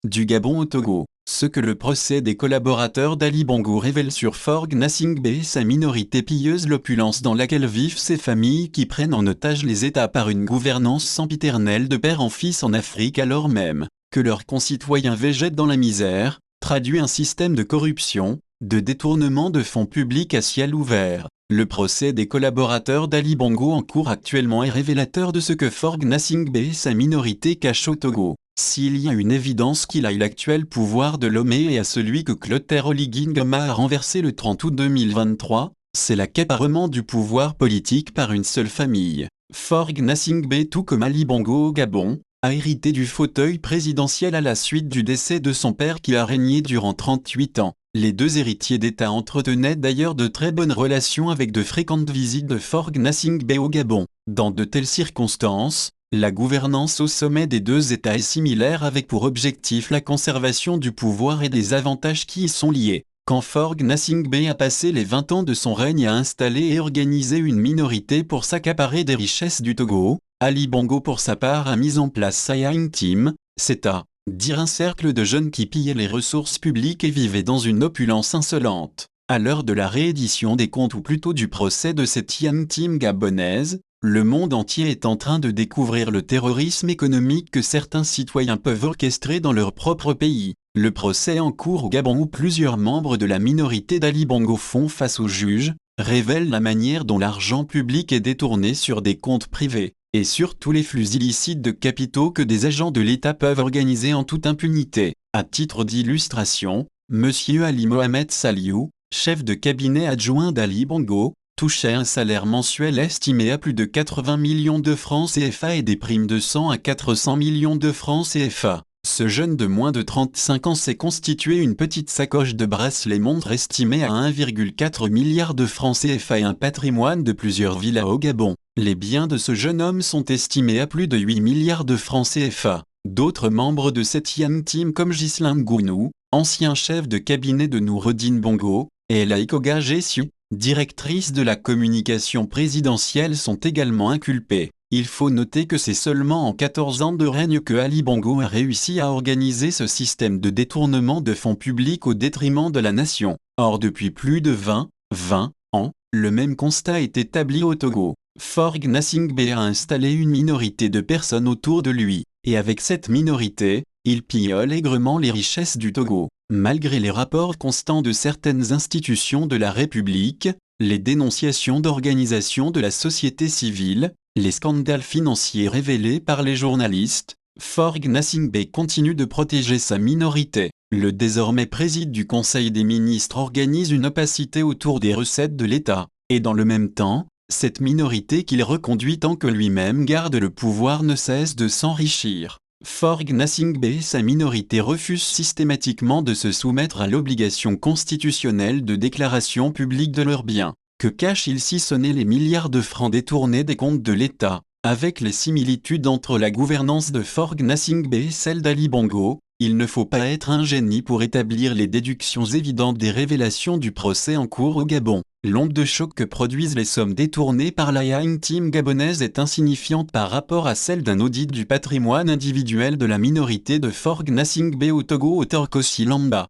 du Gabon au Togo. Ce que le procès des collaborateurs d'Ali Bongo révèle sur Forgue Gnassingbé et sa minorité pilleuse, l'opulence dans laquelle vivent ces familles qui prennent en otage les États par une gouvernance sempiternelle de père en fils en Afrique, alors même que leurs concitoyens végètent dans la misère, traduit un système de corruption, de détournement de fonds publics à ciel ouvert. Le procès des collaborateurs d'Ali Bongo en cours actuellement est révélateur de ce que Forgue Gnassingbé et sa minorité cachent au Togo. S'il y a une évidence qu'il aille l'actuel pouvoir de Lomé et à celui que Clotaire Oligui Nguema a renversé le 30 août 2023, c'est l'accaparement du pouvoir politique par une seule famille. Forgue Gnassingbé, tout comme Ali Bongo au Gabon, a hérité du fauteuil présidentiel à la suite du décès de son père qui a régné durant 38 ans. Les deux héritiers d'État entretenaient d'ailleurs de très bonnes relations avec de fréquentes visites de Forgue Gnassingbé au Gabon. Dans de telles circonstances, la gouvernance au sommet des deux États est similaire, avec pour objectif la conservation du pouvoir et des avantages qui y sont liés. Quand Forgue Gnassingbé a passé les 20 ans de son règne à installer et organiser une minorité pour s'accaparer des richesses du Togo, Ali Bongo pour sa part a mis en place Sayang Team, c'est à dire un cercle de jeunes qui pillaient les ressources publiques et vivaient dans une opulence insolente. À l'heure de la réédition des comptes, ou plutôt du procès de cette Yang Team gabonaise, le monde entier est en train de découvrir le terrorisme économique que certains citoyens peuvent orchestrer dans leur propre pays. Le procès en cours au Gabon, où plusieurs membres de la minorité d'Ali Bongo font face aux juges, révèle la manière dont l'argent public est détourné sur des comptes privés, et sur tous les flux illicites de capitaux que des agents de l'État peuvent organiser en toute impunité. À titre d'illustration, M. Ali Mohamed Saliou, chef de cabinet adjoint d'Ali Bongo, touchait un salaire mensuel estimé à plus de 80 millions de francs CFA et des primes de 100 à 400 millions de francs CFA. Ce jeune de moins de 35 ans s'est constitué une petite sacoche de bracelets montres estimée à 1,4 milliard de francs CFA et un patrimoine de plusieurs villas au Gabon. Les biens de ce jeune homme sont estimés à plus de 8 milliards de francs CFA. D'autres membres de cette Yang Team comme Ghislain Gounou, ancien chef de cabinet de Noureddine Bongo, et Laïkoga Gessiou, directrice de la communication présidentielle, sont également inculpés. Il faut noter que c'est seulement en 14 ans de règne que Ali Bongo a réussi à organiser ce système de détournement de fonds publics au détriment de la nation. Or, depuis plus de 20 ans, le même constat est établi au Togo. Forgue Gnassingbé a installé une minorité de personnes autour de lui, et avec cette minorité, il pille allègrement les richesses du Togo. Malgré les rapports constants de certaines institutions de la République, les dénonciations d'organisations de la société civile, les scandales financiers révélés par les journalistes, Forgue Gnassingbé continue de protéger sa minorité. Le désormais président du Conseil des ministres organise une opacité autour des recettes de l'État, et dans le même temps, cette minorité qu'il reconduit tant que lui-même garde le pouvoir ne cesse de s'enrichir. Forgue Gnassingbé et sa minorité refusent systématiquement de se soumettre à l'obligation constitutionnelle de déclaration publique de leurs biens. Que cachent-ils si ce n'est les milliards de francs détournés des comptes de l'État? Avec les similitudes entre la gouvernance de Forgue Gnassingbé et celle d'Ali Bongo, il ne faut pas être un génie pour établir les déductions évidentes des révélations du procès en cours au Gabon. L'onde de choc que produisent les sommes détournées par la Yang Team gabonaise est insignifiante par rapport à celle d'un audit du patrimoine individuel de la minorité de Forgue Gnassingbé au Togo, auteur Kossi Lamba.